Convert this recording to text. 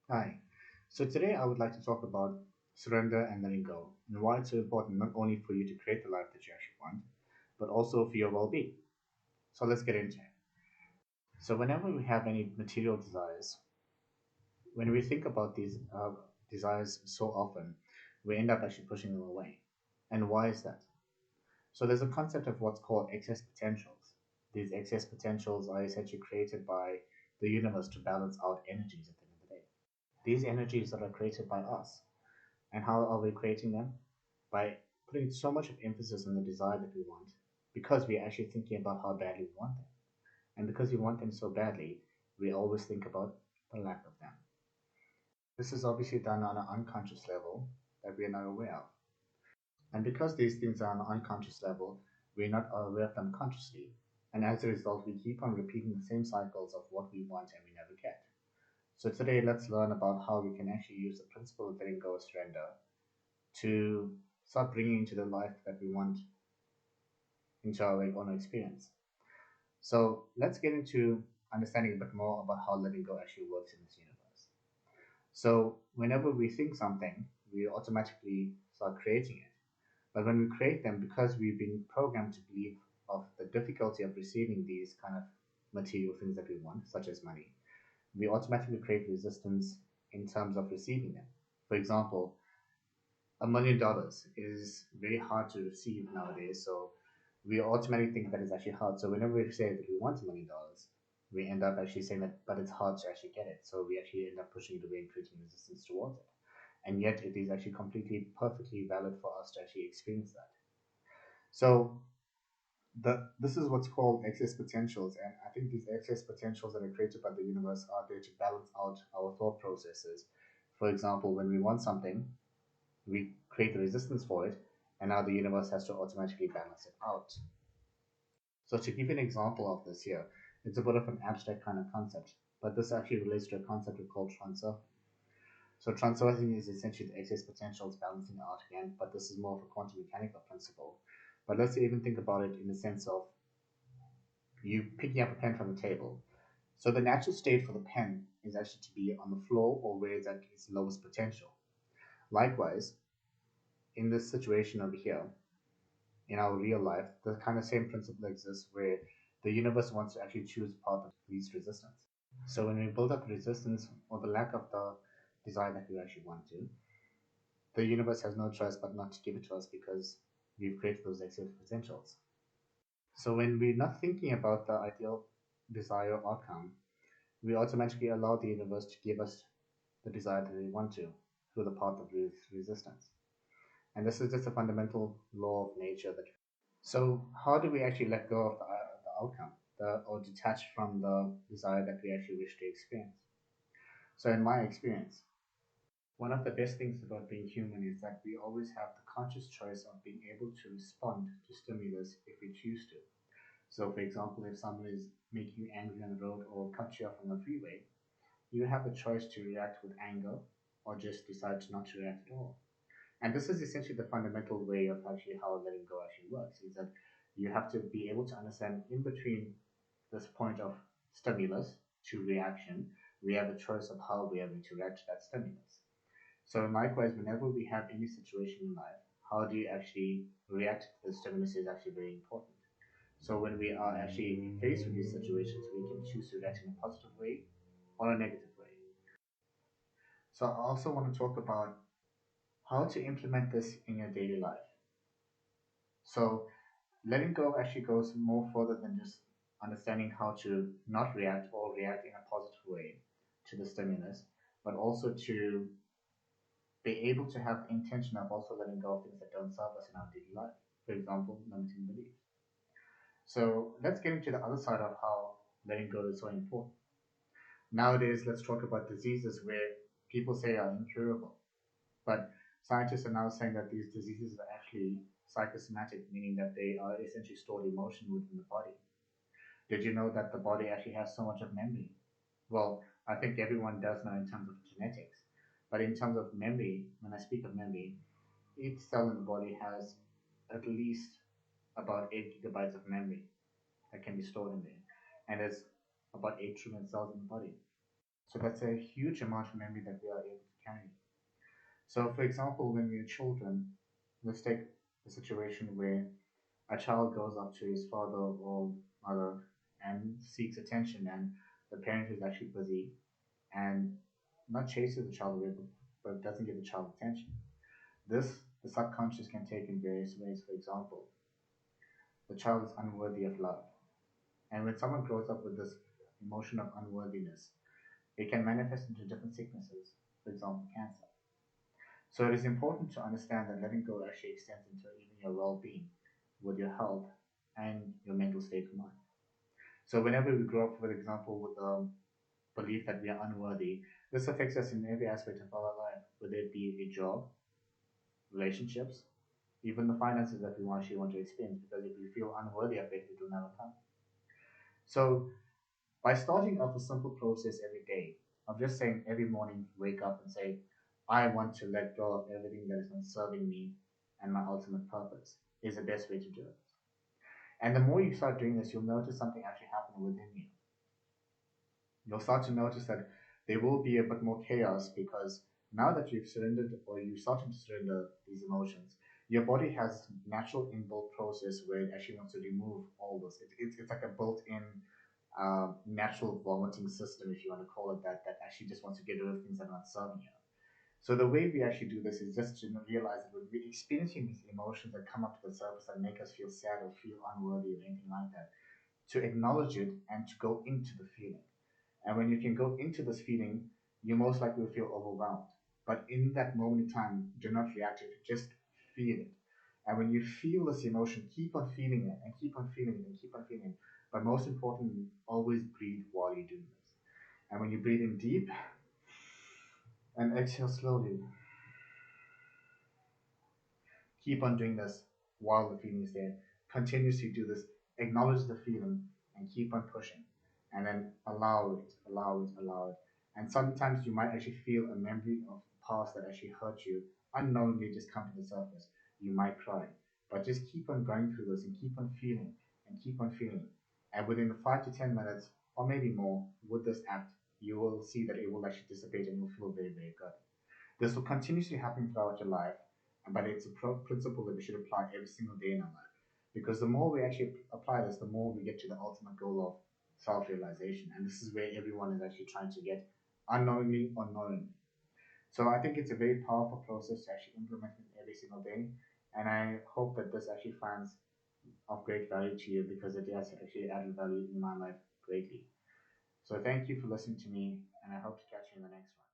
Hi. So today I would like to talk about surrender and letting go and why it's so important not only for you to create the life that you actually want, but also for your well-being. So let's get into it. So whenever we have any material desires, when we think about these desires so often, we end up actually pushing them away. And why is that? So there's a concept of what's called excess potentials. These excess potentials are essentially created by the universe to balance out energies at the end of the day. These energies that are created by us. And how are we creating them? By putting so much of emphasis on the desire that we want, because we're actually thinking about how badly we want them. And because we want them so badly, we always think about the lack of them. This is obviously done on an unconscious level that we are not aware of. And because these things are on an unconscious level, we're not aware of them consciously. And as a result, we keep on repeating the same cycles of what we want and we never get. So today, let's learn about how we can actually use the principle of letting go of surrender to start bringing into the life that we want into our own experience. So let's get into understanding a bit more about how letting go actually works in this universe. So whenever we think something, we automatically start creating it. But when we create them, because we've been programmed to believe of the difficulty of receiving these kind of material things that we want, such as money, we automatically create resistance in terms of receiving them. For example, $1 million is very hard to receive nowadays. So we automatically think that it's actually hard. So whenever we say that we want $1 million, we end up actually saying that, but it's hard to actually get it. So we actually end up pushing it away and creating resistance towards it. And yet it is actually completely perfectly valid for us to actually experience that. So this is what's called excess potentials, and I think these excess potentials that are created by the universe are there to balance out our thought processes. For example, when we want something, we create the resistance for it, and now the universe has to automatically balance it out. So to give you an example of this here, it's a bit of an abstract kind of concept, but this actually relates to a concept we call transfer. So transferring is essentially the excess potentials balancing out again, but this is more of a quantum mechanical principle. But let's even think about it in the sense of you picking up a pen from the table. So the natural state for the pen is actually to be on the floor or where it's at its lowest potential. Likewise, in this situation over here, in our real life, the kind of same principle exists where the universe wants to actually choose a path of least resistance. So when we build up resistance or the lack of the desire that we actually want to, the universe has no choice but not to give it to us because we've created those excess potentials. So when we're not thinking about the ideal desire or outcome, we automatically allow the universe to give us the desire that we want to through the path of resistance. And this is just a fundamental law of nature that. So, how do we actually let go of the outcome, or detach from the desire that we actually wish to experience? So, in my experience, one of the best things about being human is that we always have the conscious choice of being able to respond to stimulus if we choose to. So, for example, if someone is making you angry on the road or cuts you off on the freeway, you have the choice to react with anger or just decide to not to react at all. And this is essentially the fundamental way of actually how letting go actually works, is that you have to be able to understand in between this point of stimulus to reaction, we have a choice of how we are going to react to that stimulus. So likewise, whenever we have any situation in life, how do you actually react to the stimulus is actually very important. So when we are actually faced with these situations, we can choose to react in a positive way or a negative way. So I also want to talk about how to implement this in your daily life. So letting go actually goes more further than just understanding how to not react or react in a positive way to the stimulus, but also to be able to have intention of also letting go of things that don't serve us in our daily life. For example, limiting beliefs. So let's get into the other side of how letting go is so important. Nowadays, let's talk about diseases where people say are incurable. But scientists are now saying that these diseases are actually psychosomatic, meaning that they are essentially stored emotion within the body. Did you know that the body actually has so much of memory? Well, I think everyone does know in terms of genetics. But in terms of memory, when I speak of memory, each cell in the body has at least about 8 gigabytes of memory that can be stored in there. And there's about 8 trillion cells in the body. So that's a huge amount of memory that we are able to carry. So, for example, when we're children, let's take a situation where a child goes up to his father or mother and seeks attention, and the parent is actually busy and not chases the child away, but doesn't give the child attention. This, the subconscious can take in various ways. For example, the child is unworthy of love. And when someone grows up with this emotion of unworthiness, it can manifest into different sicknesses, for example, cancer. So it is important to understand that letting go actually extends into even your well being with your health and your mental state of mind. So whenever we grow up, for example, with the belief that we are unworthy, this affects us in every aspect of our life, whether it be a job, relationships, even the finances that we actually want to experience, because if we feel unworthy of it, it will never come. So by starting off a simple process every day of just saying every morning, wake up and say, I want to let go of everything that is not serving me and my ultimate purpose is the best way to do it. And the more you start doing this, you'll notice something actually happen within you. You'll start to notice that there will be a bit more chaos because now that you've surrendered or you're starting to surrender these emotions, your body has natural inbuilt process where it actually wants to remove all this. It's like a built-in natural vomiting system, if you want to call it that, that actually just wants to get rid of things that are not serving you. So the way we actually do this is just to realize that when we're experiencing these emotions that come up to the surface that make us feel sad or feel unworthy or anything like that, to acknowledge it and to go into the feeling. And when you can go into this feeling, you most likely will feel overwhelmed. But in that moment in time, do not react to it, just feel it. And when you feel this emotion, keep on feeling it and keep on feeling it and keep on feeling it. But most importantly, always breathe while you're doing this. And when you breathe in deep and exhale slowly, keep on doing this while the feeling is there. Continuously do this. Acknowledge the feeling and keep on pushing. And then allow it, allow it, allow it. And sometimes you might actually feel a memory of the past that actually hurt you unknowingly just come to the surface. You might cry. But just keep on going through this and keep on feeling and keep on feeling. And within 5 to 10 minutes, or maybe more, with this act, you will see that it will actually dissipate and you'll feel very, very good. This will continuously happen throughout your life, but it's a principle that we should apply every single day in our life. Because the more we actually apply this, the more we get to the ultimate goal of self realization. And this is where everyone is actually trying to get, unknowingly or knowingly. So I think it's a very powerful process to actually implement it every single day. And I hope that this actually finds of great value to you because it has actually added value in my life greatly. So thank you for listening to me, and I hope to catch you in the next one.